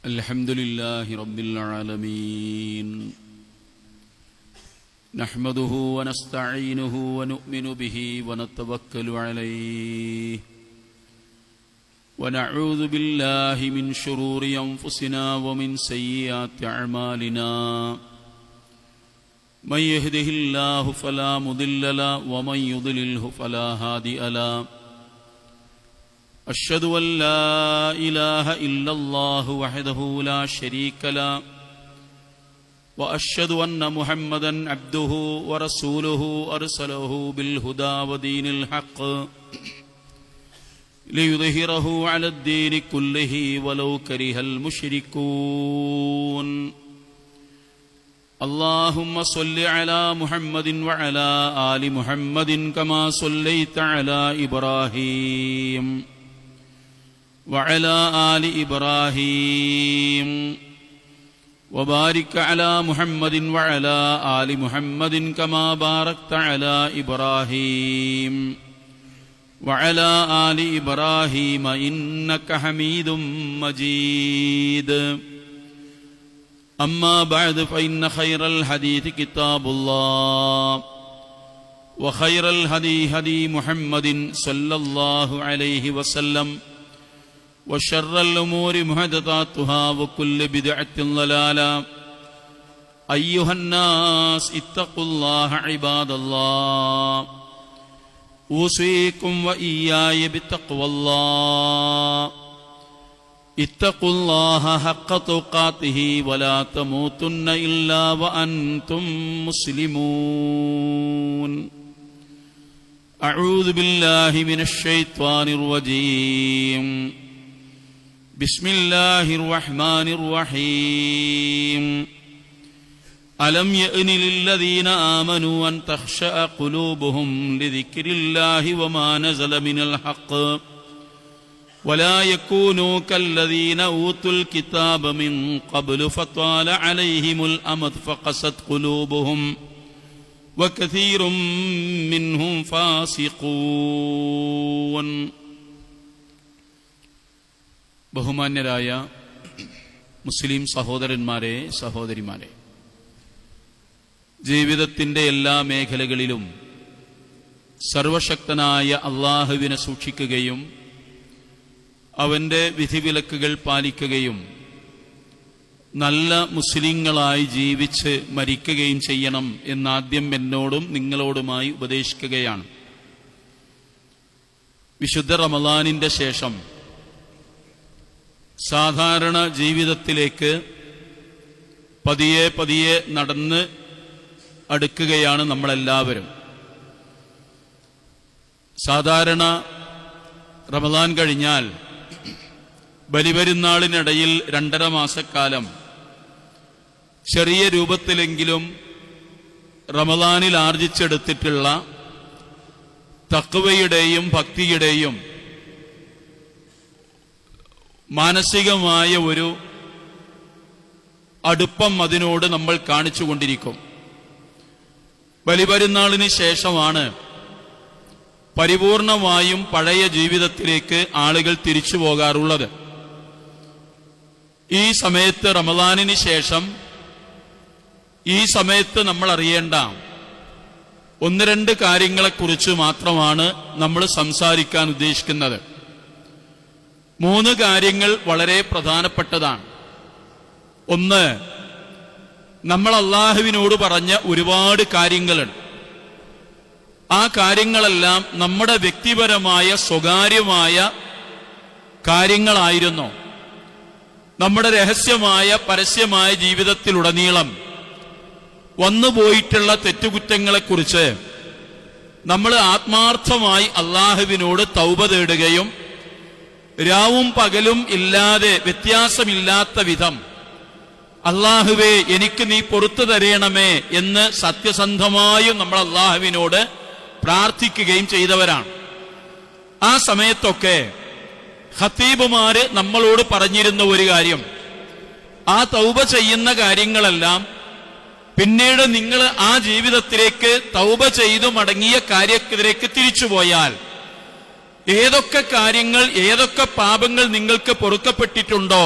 الحمد لله رب العالمين نحمده ونستعينه ونؤمن به ونتوكل عليه ونعوذ بالله من شرور أنفسنا ومن سيئات أعمالنا من يهده الله فلا مضل له ومن يضلله فلا هادي له أشهد أن لا إله إلا الله وحده لا شريك له وأشهد أن محمدا عبده ورسوله أرسله بالهدى ودين الحق ليظهره على الدين كله ولو كره المشركون اللهم صل على محمد وعلى آل محمد كما صليت على إبراهيم وعلى آل إبراهيم وبارك على محمد وعلى آل محمد كما باركت على إبراهيم وعلى آل إبراهيم إنك حميد مجيد أما بعد فإن خير الحديث كتاب الله وخير الهدي هدي محمد صلى الله عليه وسلم وشر الأمور محدثاتها وكل بدعة ضلالة أيها الناس اتقوا الله عباد الله أوصيكم وإياي بتقوى الله اتقوا الله حق تقاته ولا تموتن إلا وأنتم مسلمون أعوذ بالله من الشيطان الرجيم بسم الله الرحمن الرحيم ألم يأن للذين آمنوا أن تخشع قلوبهم لذكر الله وما نزل من الحق ولا يكونوا كالذين أوتوا الكتاب من قبل فطال عليهم الأمد فقست قلوبهم وكثير منهم فاسقون. ബഹുമാന്യരായ മുസ്ലിം സഹോദരന്മാരെ, സഹോദരിമാരെ, ജീവിതത്തിൻ്റെ എല്ലാ മേഖലകളിലും സർവശക്തനായ അള്ളാഹുവിനെ സൂക്ഷിക്കുകയും അവൻ്റെ വിധിവിലക്കുകൾ പാലിക്കുകയും നല്ല മുസ്ലിങ്ങളായി ജീവിച്ച് മരിക്കുകയും ചെയ്യണം എന്നാദ്യം എന്നോടും നിങ്ങളോടുമായി ഉപദേശിക്കുകയാണ്. വിശുദ്ധ റമളാനിൻ്റെ ശേഷം സാധാരണ ജീവിതത്തിലേക്ക് പതിയെ പതിയെ നടന്ന് അടുക്കുകയാണ് നമ്മളെല്ലാവരും. സാധാരണ റമളാൻ കഴിഞ്ഞാൽ ബലിപെരുന്നാളിനിടയിൽ 2.5 മാസക്കാലം ചെറിയ രൂപത്തിലെങ്കിലും റമളാനിൽ ആർജിച്ചെടുത്തിട്ടുള്ള തഖ്വയുടെയും ഭക്തിയുടെയും മാനസികമായ ഒരു അടുപ്പം അതിനോട് നമ്മൾ കാണിച്ചുകൊണ്ടിരിക്കും. ബലിപെരുന്നാളിന് ശേഷമാണ് പരിപൂർണമായും പഴയ ജീവിതത്തിലേക്ക് ആളുകൾ തിരിച്ചു പോകാറുള്ളത്. ഈ സമയത്ത് റമളാനിന് ശേഷം ഈ സമയത്ത് നമ്മൾ അറിയേണ്ട 1-2 കാര്യങ്ങളെക്കുറിച്ച് മാത്രമാണ് നമ്മൾ സംസാരിക്കാൻ ഉദ്ദേശിക്കുന്നത്. 3 കാര്യങ്ങൾ വളരെ പ്രധാനപ്പെട്ടതാണ്. ഒന്ന്, നമ്മൾ അള്ളാഹുവിനോട് പറഞ്ഞ ഒരുപാട് കാര്യങ്ങളുണ്ട്. ആ കാര്യങ്ങളെല്ലാം നമ്മുടെ വ്യക്തിപരമായ സ്വകാര്യമായ കാര്യങ്ങളായിരുന്നു. നമ്മുടെ രഹസ്യമായ പരസ്യമായ ജീവിതത്തിലുടനീളം വന്നുപോയിട്ടുള്ള തെറ്റുകുറ്റങ്ങളെക്കുറിച്ച് നമ്മൾ ആത്മാർത്ഥമായി അള്ളാഹുവിനോട് തൗബ തേടുകയും രാവും പകലും ഇല്ലാതെ വ്യത്യാസമില്ലാത്ത വിധം അള്ളാഹുവേ എനിക്ക് നീ പൊറുത്തു തരയണമേ എന്ന് സത്യസന്ധമായും നമ്മൾ അള്ളാഹുവിനോട് പ്രാർത്ഥിക്കുകയും ചെയ്തവരാണ്. ആ സമയത്തൊക്കെ ഖതീബുമാര് നമ്മളോട് പറഞ്ഞിരുന്ന ഒരു കാര്യം, ആ തൗബ ചെയ്യുന്ന കാര്യങ്ങളെല്ലാം പിന്നീട് നിങ്ങൾ ആ ജീവിതത്തിലേക്ക് തൗബ ചെയ്തു മടങ്ങിയ കാര്യത്തിലേക്ക് തിരിച്ചുപോയാൽ ഏതൊക്കെ കാര്യങ്ങൾ, ഏതൊക്കെ പാപങ്ങൾ നിങ്ങൾക്ക് പൊറുക്കപ്പെട്ടിട്ടുണ്ടോ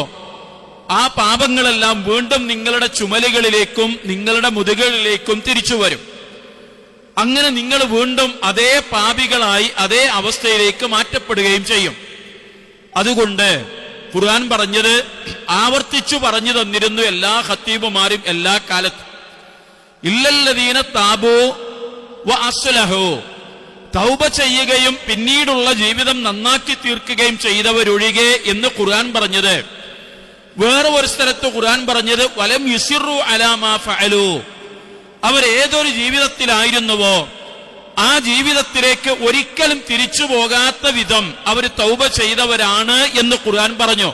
ആ പാപങ്ങളെല്ലാം വീണ്ടും നിങ്ങളുടെ ചുമലുകളിലേക്കും നിങ്ങളുടെ മുതുകളിലേക്കും തിരിച്ചു വരും. അങ്ങനെ നിങ്ങൾ വീണ്ടും അതേ പാപികളായി അതേ അവസ്ഥയിലേക്ക് മാറ്റപ്പെടുകയും ചെയ്യും. അതുകൊണ്ട് ഖുർആൻ പറഞ്ഞത് ആവർത്തിച്ചു പറഞ്ഞു തന്നിരുന്നു എല്ലാ ഖത്തീബുമാരും എല്ലാ കാലത്തും, ഇല്ലല്ലദീന താബൂ വ അസ്ലഹൂ, തൗബ ചെയ്യുകയും പിന്നീടുള്ള ജീവിതം നന്നാക്കി തീർക്കുകയും ചെയ്തവരൊഴികെ എന്ന് ഖുർആൻ പറഞ്ഞത്. വേറെ ഒരു സ്ഥലത്ത് ഖുർആൻ പറഞ്ഞത് വലം യുസിറു അലാ മാ ഫഅലൂ, അവരേതൊരു ജീവിതത്തിലായിരുന്നുവോ ആ ജീവിതത്തിലേക്ക് ഒരിക്കലും തിരിച്ചു പോകാത്ത വിധം അവർ തൗബ ചെയ്തവരാണ് എന്ന് ഖുർആൻ പറഞ്ഞു.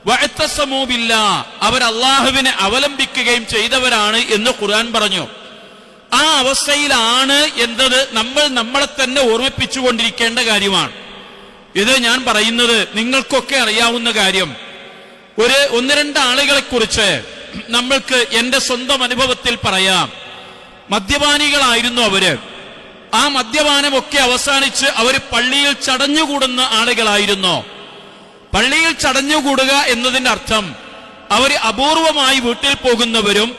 വഅതസമൂ ബില്ലാഹ്, അവർ അല്ലാഹുവിനെ അവലംബിക്കുകയും ചെയ്തവരാണ് എന്ന് ഖുർആൻ പറഞ്ഞു. ആ അവസ്ഥയിലാണ് എന്നത് നമ്മൾ നമ്മളെ തന്നെ ഓർമ്മിപ്പിച്ചുകൊണ്ടിരിക്കേണ്ട കാര്യമാണ്. ഇത് ഞാൻ പറയുന്നത് നിങ്ങൾക്കൊക്കെ അറിയാവുന്ന കാര്യം. ഒന്ന് രണ്ട് ആളുകളെ കുറിച്ച് നമ്മൾക്ക് എന്റെ സ്വന്തം അനുഭവത്തിൽ പറയാം. മദ്യപാനികളായിരുന്നു അവര്. ആ മദ്യപാനമൊക്കെ അവസാനിച്ച് അവര് പള്ളിയിൽ ചടഞ്ഞുകൂടുന്ന ആളുകളായിരുന്നു. പള്ളിയിൽ ചടഞ്ഞുകൂടുക എന്നതിന്റെ അർത്ഥം അവര് അപൂർവമായി വീട്ടിൽ പോകുന്നവരും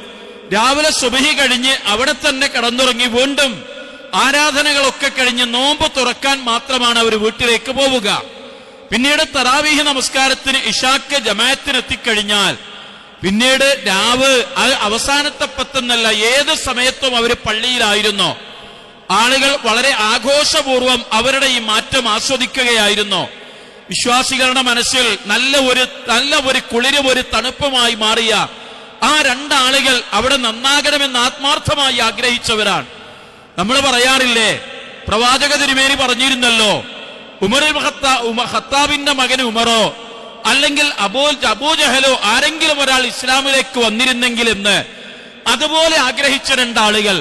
രാവിലെ സുബഹി കഴിഞ്ഞ് അവിടെ തന്നെ കിടന്നുറങ്ങി വീണ്ടും ആരാധനകളൊക്കെ കഴിഞ്ഞ് നോമ്പ് തുറക്കാൻ മാത്രമാണ് അവർ വീട്ടിലേക്ക് പോവുക. പിന്നീട് തറാവീഹ് നമസ്കാരത്തിന് ഇശാക്ക് ജമാഅത്തിന് എത്തിക്കഴിഞ്ഞാൽ പിന്നീട് രാവ് അവസാനത്തെ പത്തെന്നല്ല ഏത് സമയത്തും അവർ പള്ളിയിലായിരുന്നു. ആളുകൾ വളരെ ആഘോഷപൂർവം അവരുടെ ഈ മാറ്റം ആസ്വദിക്കുകയായിരുന്നു. വിശ്വാസികളുടെ മനസ്സിൽ നല്ല ഒരു കുളിരും ഒരു തണുപ്പുമായി മാറിയ ആ രണ്ടാളുകൾ അവിടെ നന്നാകണമെന്ന് ആത്മാർത്ഥമായി ആഗ്രഹിച്ചവരാണ്. നമ്മൾ പറയാറില്ലേ, പ്രവാചക തിരുമേനി പറഞ്ഞിരുന്നല്ലോ, ഖത്താബിന്റെ മകൻ ഉമറോ അല്ലെങ്കിൽ അബൂജഹലോ ആരെങ്കിലും ഒരാൾ ഇസ്ലാമിലേക്ക് വന്നിരുന്നെങ്കിൽ എന്ന്. അതുപോലെ ആഗ്രഹിച്ച രണ്ടാളുകൾ.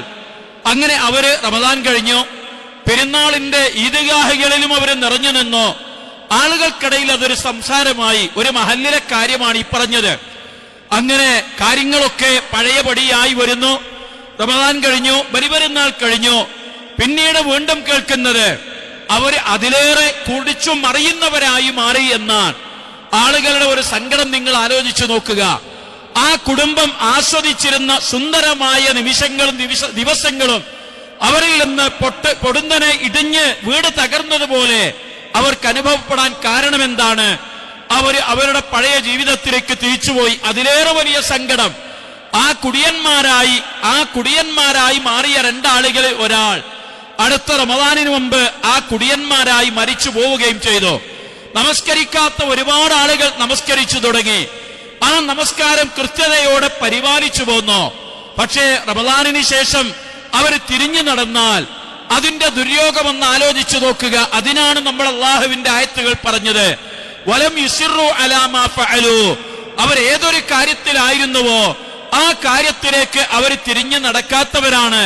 അങ്ങനെ അവര് റമദാൻ കഴിഞ്ഞു, പെരുന്നാളിന്റെ ഈദ്ഗാഹുകളിലും അവര് നിറഞ്ഞു നിന്നു. ആളുകൾക്കിടയിൽ അതൊരു സംസാരമായി. ഒരു മഹല്ലിലെ കാര്യമാണ് ഈ പറഞ്ഞത്. അങ്ങനെ കാര്യങ്ങളൊക്കെ പഴയപടിയായി വരുന്നു. റമദാൻ കഴിഞ്ഞു, ബലിപെരുന്നാൾ കഴിഞ്ഞു. പിന്നീട് വീണ്ടും കേൾക്കുന്നത് അവര് അതിലേറെ കുടിച്ചു മറിയുന്നവരായി മാറി എന്നാണ്. ആളുകളുടെ ഒരു സങ്കടം നിങ്ങൾ ആലോചിച്ചു നോക്കുക. ആ കുടുംബം ആസ്വദിച്ചിരുന്ന സുന്ദരമായ നിമിഷങ്ങളും ദിവസങ്ങളും അവരിൽ നിന്ന് പൊടുന്നനെ ഇടിഞ്ഞ് വീട് തകർന്നതുപോലെ അവർക്ക് അനുഭവപ്പെടാൻ കാരണം എന്താണ്? അവരുടെ പഴയ ജീവിതത്തിലേക്ക് തിരിച്ചുപോയി. അതിലേറെ വലിയ സങ്കടം ആ കുടിയന്മാരായി മാറിയ രണ്ടാളുകളിൽ ഒരാൾ അടുത്ത റമദാനിന് മുമ്പ് ആ കുടിയന്മാരായി മരിച്ചു പോവുകയും ചെയ്തു. നമസ്കരിക്കാത്ത ഒരുപാട് ആളുകൾ നമസ്കരിച്ചു തുടങ്ങി. ആ നമസ്കാരം കൃത്യതയോടെ പരിപാലിച്ചു പോന്നു. പക്ഷേ റമദാനിന് ശേഷം അവർ തിരിഞ്ഞു നടന്നാൽ അതിന്റെ ദുര്യോഗമെന്ന് ആലോചിച്ചു നോക്കുക. അതിനാണ് നമ്മൾ അല്ലാഹുവിന്റെ ആയത്തുകൾ പറഞ്ഞത്, വലം യുസിറു അലാ മാ ഫഅലൂ, അവർ ഏതൊരു കാര്യത്തിലായിരുന്നുവോ ആ കാര്യത്തിലേക്ക് അവർ തിരിഞ്ഞു നടക്കാത്തവരാണ്,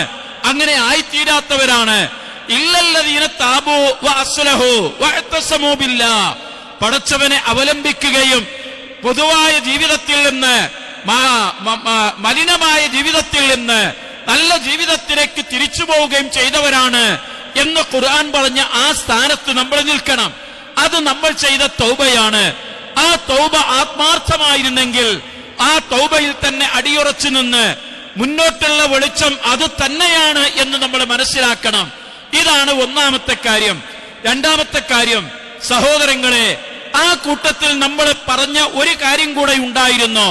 അങ്ങനെ ആയിത്തീരാത്തവരാണ്. ഇല്ലല്ലദീന താബൂ വ അസ്ലഹൂ വഅതസമൂ ബില്ലാഹ്, പടച്ചവനെ അവലംബിക്കുകയും പൊതുവായ ജീവിതത്തിൽ നിന്ന് മലിനമായ ജീവിതത്തിൽ നിന്ന് നല്ല ജീവിതത്തിലേക്ക് തിരിച്ചു പോവുകയും ചെയ്തവരാണ് എന്ന് ഖുർആൻ പറഞ്ഞ ആ സ്ഥാനത്ത് നമ്മൾ നിൽക്കണം. അത് നമ്മൾ ചെയ്ത തൗബയാണ്. ആ തൗബ ആത്മാർത്ഥമായിരുന്നെങ്കിൽ ആ തൗബയിൽ തന്നെ അടിയുറച്ചു നിന്ന് മുന്നോട്ടുള്ള വെളിച്ചം അത് തന്നെയാണ് എന്ന് നമ്മൾ മനസ്സിലാക്കണം. ഇതാണ് ഒന്നാമത്തെ കാര്യം. രണ്ടാമത്തെ കാര്യം, സഹോദരങ്ങളെ, ആ കൂട്ടത്തിൽ നമ്മൾ പറഞ്ഞ ഒരു കാര്യം കൂടെ ഉണ്ടായിരുന്നു.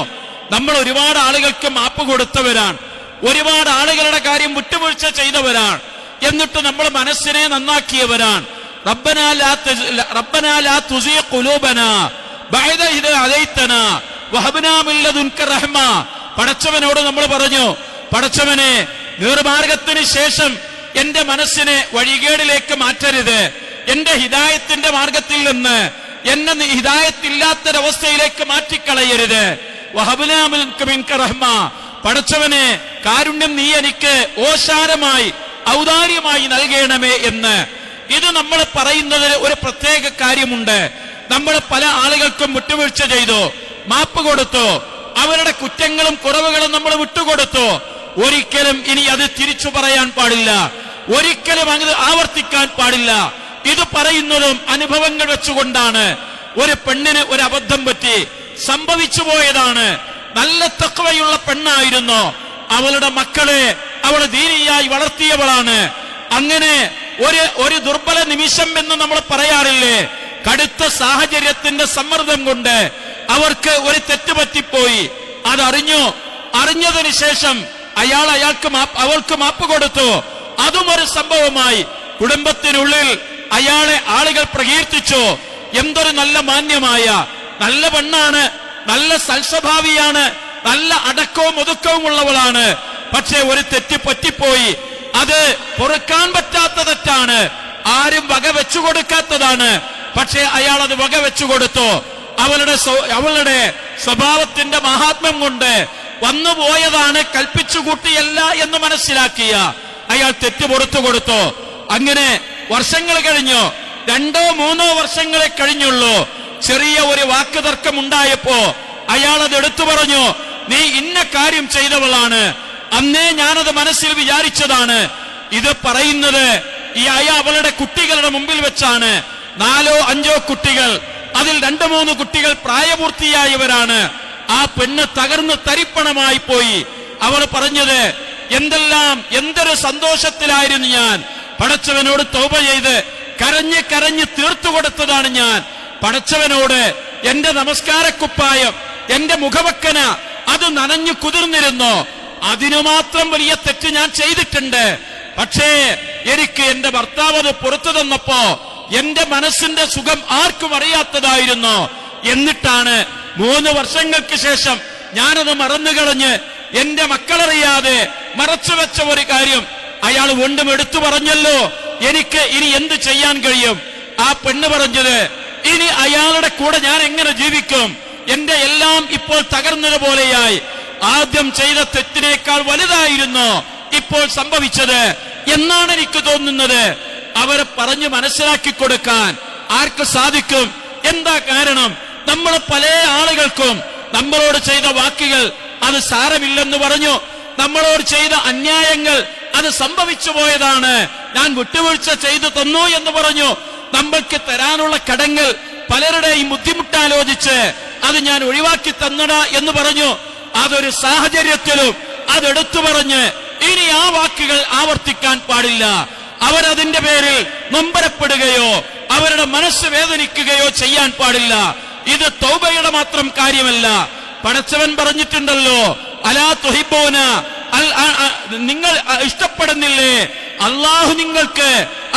നമ്മൾ ഒരുപാട് ആളുകൾക്ക് മാപ്പ് കൊടുത്തവരാണ്, ഒരുപാട് ആളുകളുടെ കാര്യം വിട്ടുവീഴ്ച ചെയ്തവരാണ്. എന്നിട്ട് നമ്മൾ മനസ്സിനെ നന്നാക്കിയവരാണ്. റബ്ബനാ ലാ തുസിഗ് ഖുലൂബനാ ബഅദ ഇദ് ഹദൈതനാ വഹബ്നാ മിൻ ലദുൻക റഹ്മ. പടച്ചവനോട് നമ്മൾ പറഞ്ഞു, പടച്ചവനെ, നേർമാർഗത്തിന് ശേഷം എന്റെ മനസ്സിനെ വഴികേടിലേക്ക് മാറ്റരുത്, എന്റെ ഹിദായത്തിന്റെ മാർഗത്തിൽ നിന്ന് എന്നെ ഹിദായത്തില്ലാത്തൊരവസ്ഥയിലേക്ക് മാറ്റിക്കളയരുത്. വഹബ്നാ മിൻക റഹ്മ, പടച്ചവനെ, കാരുണ്യം നീ എനിക്ക് ഓശാരമായി ഔദാര്യമായി നൽകണമേ എന്ന്. ഇത് നമ്മൾ പറയുന്നതിന് ഒരു പ്രത്യേക കാര്യമുണ്ട്. നമ്മൾ പല ആളുകൾക്കും വിട്ടുവീഴ്ച ചെയ്തു, മാപ്പ് കൊടുത്തു, അവരുടെ കുറ്റങ്ങളും കുറവുകളും നമ്മൾ വിട്ടുകൊടുത്തു. ഒരിക്കലും ഇനി അത് തിരിച്ചു പറയാൻ പാടില്ല, ഒരിക്കലും അങ്ങനെ ആവർത്തിക്കാൻ പാടില്ല. ഇത് പറയുന്നതും അനുഭവങ്ങൾ വെച്ചുകൊണ്ടാണ്. ഒരു പെണ്ണിന് ഒരു അബദ്ധം പറ്റി, സംഭവിച്ചു പോയതാണ്. നല്ല തഖ്വയുള്ള പെണ്ണായിരുന്നു. അവളുടെ മക്കളെ അവൾ ദീനിയായി വളർത്തിയവളാണ്. അങ്ങനെ ഒരു ദുർബല നിമിഷം എന്ന് നമ്മൾ പറയാറില്ലേ, കടുത്ത സാഹചര്യത്തിന്റെ സമ്മർദ്ദം കൊണ്ട് അവർക്ക് ഒരു തെറ്റ് പറ്റിപ്പോയി. അറിഞ്ഞതിന് ശേഷം അവൾക്ക് മാപ്പ് കൊടുത്തു. അതും ഒരു സംഭവമായി. കുടുംബത്തിനുള്ളിൽ അയാളെ ആളുകൾ പ്രകീർത്തിച്ചു. എന്തൊരു നല്ല മാന്യമായ നല്ല പെണ്ണാണ്, നല്ല സൽസ്വഭാവിയാണ്, നല്ല അടക്കവും ഒതുക്കവും ഉള്ളവളാണ്. പക്ഷേ ഒരു തെറ്റ് പറ്റിപ്പോയി. അത് പൊറുക്കാൻ പറ്റാത്ത തെറ്റാണ്. ആരും വകവെച്ചു കൊടുക്കാത്തതാണ്. പക്ഷേ അയാൾ അത് വകവെച്ചു കൊടുത്തു. അവളുടെ സ്വഭാവത്തിന്റെ മഹാത്മ്യം കൊണ്ട് വന്നുപോയതാണ്, കൽപ്പിച്ചു കൂട്ടിയല്ല എന്ന് മനസ്സിലാക്കിയ അയാൾ തെറ്റ് പുറത്തു കൊടുത്തു. അങ്ങനെ വർഷങ്ങൾ കഴിഞ്ഞു. 2-3 വർഷങ്ങളെ കഴിഞ്ഞുള്ളൂ. ചെറിയ ഒരു വാക്ക് തർക്കം ഉണ്ടായപ്പോ അയാൾ അത് എടുത്തു പറഞ്ഞു, നീ ഇന്ന കാര്യം ചെയ്തവളാണ്, അന്നേ ഞാനത് മനസ്സിൽ വിചാരിച്ചതാണ്. ഇത് പറയുന്നത് അവളുടെ കുട്ടികളുടെ മുമ്പിൽ വെച്ചാണ്. 4-5 കുട്ടികൾ, അതിൽ 2-3 കുട്ടികൾ പ്രായപൂർത്തിയായവരാണ്. ആ പെണ്ണ് തകർന്ന് തരിപ്പണമായി പോയി. അവൾ പറഞ്ഞത്, എന്തൊരു സന്തോഷത്തിലായിരുന്നു ഞാൻ. പടച്ചവനോട് തൗബ ചെയ്ത് കരഞ്ഞ് തീർത്തു കൊടുത്തതാണ് ഞാൻ. പടച്ചവനോട് എന്റെ നമസ്കാരക്കുപ്പായം, എന്റെ മുഖവക്കന അത് നനഞ്ഞു കുതിർന്നിരുന്നു. അതിനു മാത്രം വലിയ തെറ്റ് ഞാൻ ചെയ്തിട്ടുണ്ട്. പക്ഷേ എനിക്ക് എന്റെ ഭർത്താവ് അത് പുറത്തു തന്നപ്പോ എന്റെ മനസ്സിന്റെ സുഖം ആർക്കും അറിയാത്തതായിരുന്നു. എന്നിട്ടാണ് 3 വർഷങ്ങൾക്ക് ശേഷം ഞാനത് മറന്നുകളഞ്ഞ് എന്റെ മക്കളറിയാതെ മറച്ചുവെച്ച ഒരു കാര്യം അയാൾ വീണ്ടും എടുത്തു പറഞ്ഞല്ലോ. എനിക്ക് ഇനി എന്ത് ചെയ്യാൻ കഴിയും? ആ പെണ്ണ് പറഞ്ഞത്, ഇനി അയാളുടെ കൂടെ ഞാൻ എങ്ങനെ ജീവിക്കും? എന്റെ എല്ലാം ഇപ്പോൾ തകർന്നതുപോലെയായി. ആദ്യം ചെയ്ത തെറ്റിനേക്കാൾ വലുതായിരുന്നു ഇപ്പോൾ സംഭവിച്ചത് എന്നാണ് എനിക്ക് തോന്നുന്നത്. അവരെ പറഞ്ഞു മനസ്സിലാക്കി കൊടുക്കാൻ ആർക്ക് സാധിക്കും? എന്താ കാരണം? നമ്മൾ പല ആളുകൾക്കും നമ്മളോട് ചെയ്ത വാക്കുകൾ അത് സാരമില്ലെന്ന് പറഞ്ഞു. നമ്മളോട് ചെയ്ത അന്യായങ്ങൾ അത് സംഭവിച്ചു പോയതാണ്, ഞാൻ വിട്ടുവീഴ്ച ചെയ്തു തന്നു എന്ന് പറഞ്ഞു. നമ്മൾക്ക് തരാനുള്ള കടങ്ങൾ പലരുടെയും ബുദ്ധിമുട്ടാലോചിച്ച് അത് ഞാൻ ഒഴിവാക്കി തന്നടാ എന്ന് പറഞ്ഞു. അതൊരു സാഹചര്യത്തിലും അതെടുത്തു പറഞ്ഞ് ഇനി ആ വാക്കുകൾ ആവർത്തിക്കാൻ പാടില്ല. അവരതിന്റെ പേരിൽ നൊമ്പരപ്പെടുകയോ അവരുടെ മനസ്സ് വേദനിക്കുകയോ ചെയ്യാൻ പാടില്ല. ഇത് തൗബയുടെ മാത്രം കാര്യമല്ല. പടച്ചവൻ പറഞ്ഞിട്ടുണ്ടല്ലോ, അലാ തുഹിബ്ബൂന, നിങ്ങൾ ഇഷ്ടപ്പെടുന്നില്ലേ അല്ലാഹു നിങ്ങൾക്ക്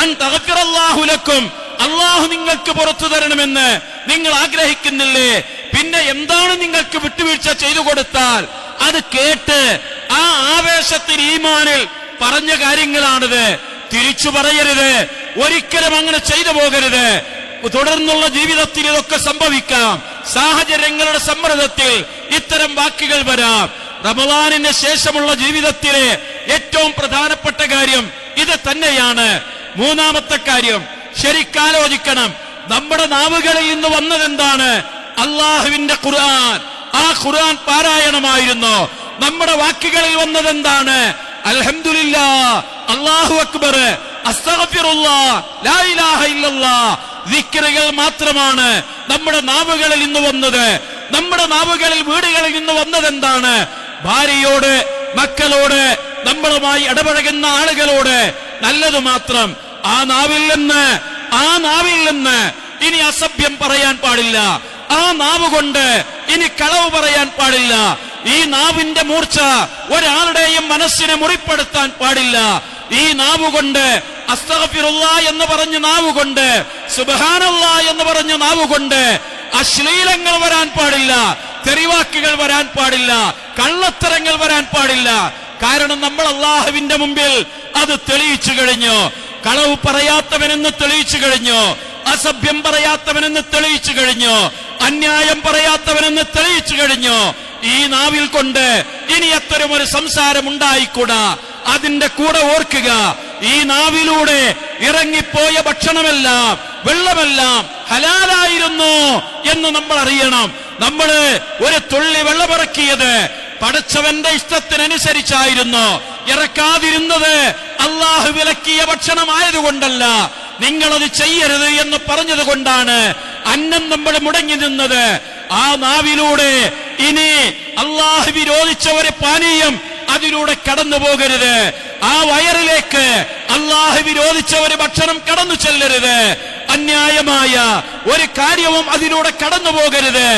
അൻ തഗ്ഫിറല്ലാഹു ലക്കും, അല്ലാഹു നിങ്ങൾക്ക് പുറത്തു തരണമെന്ന് നിങ്ങൾ ആഗ്രഹിക്കുന്നില്ലേ? പിന്നെ എന്താണ് നിങ്ങൾക്ക് വിട്ടുവീഴ്ച ചെയ്തു കൊടുത്താൽ അത് കേട്ട് ആ ആവേശത്തിന് ഈമാനിൽ പറഞ്ഞ കാര്യങ്ങളാണിത്. തിരിച്ചു പറയരുത്, ഒരിക്കലും അങ്ങനെ ചെയ്തു പോകരുത്. തുടർന്നുള്ള ജീവിതത്തിൽ ഇതൊക്കെ സംഭവിക്കാം. സാഹചര്യങ്ങളുടെ സമ്മർദ്ദത്തിൽ ഇത്തരം വാക്കുകൾ വരാം. റമദാനിന് ശേഷമുള്ള ജീവിതത്തിലെ ഏറ്റവും പ്രധാനപ്പെട്ട കാര്യം ഇത് തന്നെയാണ്. 3ാമത്തെ കാര്യം, ശരിക്കാലോചിക്കണം. നമ്മുടെ നാവുകളിൽ നിന്ന് വന്നതെന്താണ്? അള്ളാഹുവിന്റെ ഖുർആൻ. ആ ഖുർആൻ പാരായണമായിരുന്നു. നമ്മുടെ വാക്കുകളിൽ വന്നതെന്താണ്? അൽഹംദുലില്ലാഹ്, അല്ലാഹു അക്ബർ, അസ്തഗ്ഫിറുല്ലാഹ്, ലാ ഇലാഹ ഇല്ലല്ലാഹ്. ദിക്റുകൾ മാത്രമാണ് നമ്മുടെ നാവുകളിൽ നിന്ന് വന്നത്. നമ്മുടെ നാവുകളിൽ വീടുകളിൽ നിന്ന് വന്നതെന്താണ്? ഭാര്യയോട്, മക്കളോട്, നമ്മളുമായി ഇടപഴകുന്ന ആളുകളോട് നല്ലത് മാത്രം. ആ നാവിൽ നിന്ന് ഇനി അസഭ്യം പറയാൻ പാടില്ല. ആ നാവ് കൊണ്ട് ഇനി കളവ് പറയാൻ പാടില്ല. ഈ നാവിന്റെ മൂർച്ച ഒരാളുടെയും മനസ്സിനെ മുറിപ്പെടുത്താൻ പാടില്ല. ഈ നാവ് കൊണ്ട് അസ്തഗ്ഫിറുല്ലാഹ് എന്ന് പറഞ്ഞ നാവ് കൊണ്ട്, സുബ്ഹാനല്ലാഹ് എന്ന് പറഞ്ഞ നാവ് കൊണ്ട് അശ്ലീലങ്ങൾ വരാൻ പാടില്ല, തെറിവാക്കുകൾ വരാൻ പാടില്ല, കള്ളത്തരങ്ങൾ വരാൻ പാടില്ല. കാരണം നമ്മൾ അള്ളാഹുവിന്റെ മുമ്പിൽ അത് തെളിയിച്ചു കഴിഞ്ഞു. കളവ് പറയാത്തവനെന്ന് തെളിയിച്ചു കഴിഞ്ഞു, അസഭ്യം പറയാത്തവനെന്ന് തെളിയിച്ചു കഴിഞ്ഞു, അന്യായം പറയാത്തവനെന്ന് തെളിയിച്ചു കഴിഞ്ഞു. ഈ നാവിൽ കൊണ്ട് ഇനി അത്തരമൊരു സംസാരം ഉണ്ടായിക്കൂടാ. അതിന്റെ കൂടെ ഓർക്കുക, ഈ നാവിലൂടെ ഇറങ്ങിപ്പോയ ഭക്ഷണമെല്ലാം, വെള്ളമെല്ലാം ഹലാലായിരുന്നു എന്ന് നമ്മൾ അറിയണം. നമ്മള് ഒരു തുള്ളി വെള്ളമിറക്കിയത് പടച്ചവന്റെ ഇഷ്ടത്തിനനുസരിച്ചായിരുന്നു. ഇറക്കാതിരുന്നത് അള്ളാഹു വിലക്കിയ ഭക്ഷണമായതുകൊണ്ടല്ല, നിങ്ങളത് ചെയ്യരുത് എന്ന് പറഞ്ഞത് കൊണ്ടാണ് അന്നം നമ്മൾ മുടങ്ങി നിന്നത്. ആ നാവിലൂടെ ഇനി അല്ലാഹു വിരോധിച്ച ഒരു പാനീയം അതിലൂടെ കടന്നു പോകരുത്. ആ വയറിലേക്ക് അല്ലാഹു വിരോധിച്ച ഒരു ഭക്ഷണം കടന്നു ചെല്ലരുത്. അന്യായമായ ഒരു കാര്യവും അതിലൂടെ കടന്നു പോകരുത്.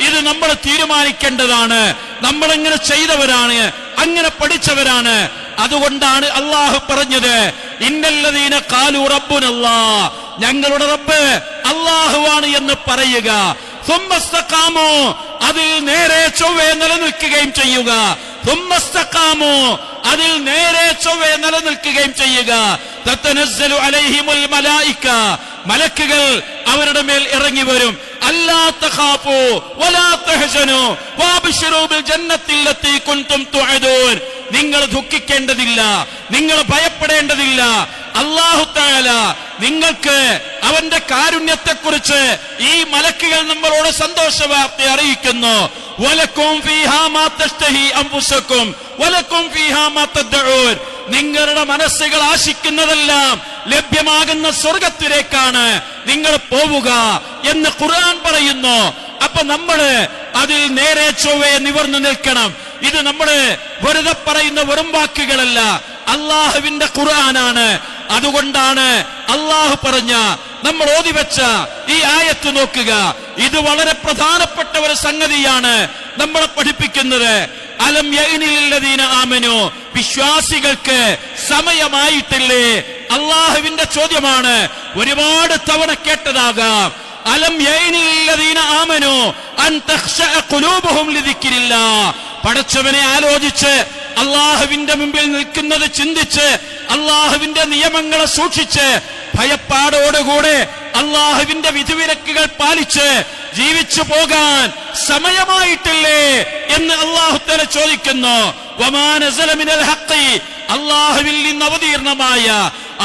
ഇത് നമ്മൾ തീരുമാനിക്കേണ്ടതാണ്. നമ്മളെങ്ങനെ ചെയ്തവരാണ്, അങ്ങനെ പഠിച്ചവരാണ്. അതുകൊണ്ടാണ് അല്ലാഹു പറഞ്ഞത്, ഇന്നല്ലദീന ഖാലു റബ്ബുനല്ലാഹ്, ഞങ്ങളുടെ റബ്ബ് അല്ലാഹുവാണ് എന്ന് പറയുക. സുമ്മസ്തഖാമു, അതിൽ നേരെ ചൊവ്വേ നിലനിൽക്കുകയും ചെയ്യുക. സുമ്മസ്തഖാമു, അതിൽ നേരെ ചൊവ്വേ നിലനിൽക്കുകയും ചെയ്യുക. തതനസ്സലു അലൈഹിമുൽ മലായിക, മലക്കുകൾ അവരുടെ മേൽ ഇറങ്ങി വരും. അല്ലാ തഖാഫു വലാ തഹ്സനു വഅബ്ശിറൂ ബിൽ ജന്നത്തില്ലത്തി കുൻതും തുഅദൂൻ. നിങ്ങൾ ദുഃഖിക്കേണ്ടതില്ല, നിങ്ങൾ ഭയപ്പെടേണ്ടതില്ല. അല്ലാഹു തആല നിങ്ങൾക്ക് അവന്റെ കാരുണ്യത്തെക്കുറിച്ച് ഈ മലക്കുകൾ നമ്മളോട് സന്തോഷവാർത്ത അറിയിക്കുന്നു. വലക്കും ഫീഹാ മാ തഷ്തഹി അൻഫുസകും വലക്കും ഫീഹാ മാ തദ്ഊൻ. നിങ്ങളുടെ മനസ്സുകൾ ആശിക്കുന്നതെല്ലാം ലഭ്യമാകുന്ന സ്വർഗത്തിലേക്കാണ് നിങ്ങൾ പോവുക എന്ന് ഖുർആൻ പറയുന്നു. അപ്പൊ നമ്മള് അതിൽ നേരെ ചൊവ്വേ നിവർന്നു നിൽക്കണം. ഇത് നമ്മള് വെറുതെ പറയുന്ന വെറും വാക്കുകളല്ല, അള്ളാഹുവിന്റെ ഖുർആനാണ്. അതുകൊണ്ടാണ് അള്ളാഹു പറഞ്ഞ, നമ്മൾ ഓതിവെച്ച ഈ ആയത്ത് നോക്കുക. ഇത് വളരെ പ്രധാനപ്പെട്ട ഒരു സംഗതിയാണ് നമ്മളെ പഠിപ്പിക്കുന്നത്. അലം യഅ്നില്ലദീന ആമനു, വിശ്വാസികൾക്ക് സമയമായിട്ടില്ലേ? അള്ളാഹുവിന്റെ ചോദ്യമാണ്. ഒരുപാട് തവണ കേട്ടതാകാം. അലം യഅ്നില്ലദീന ആമനു അൻ തഖ്ശഅ ഖുലൂബുഹും ലിദിക്രില്ലാഹ്. പടച്ചവനെ ആലോചിച്ച്, അള്ളാഹുവിന്റെ മുമ്പിൽ നിൽക്കുന്നത് ചിന്തിച്ച്, അള്ളാഹുവിന്റെ നിയമങ്ങളെ സൂക്ഷിച്ച്, ഭയപ്പാടോടുകൂടെ അള്ളാഹുവിന്റെ വിധിവിലക്കുകൾ പാലിച്ച് ജീവിച്ചു പോകാൻ സമയമായിട്ടില്ലേ എന്ന് അള്ളാഹു തആല ചോദിക്കുന്നു. വമാ നസല മിനൽ ഹഖ്, അള്ളാഹുവിൽ നിന്ന് അവതീർണമായ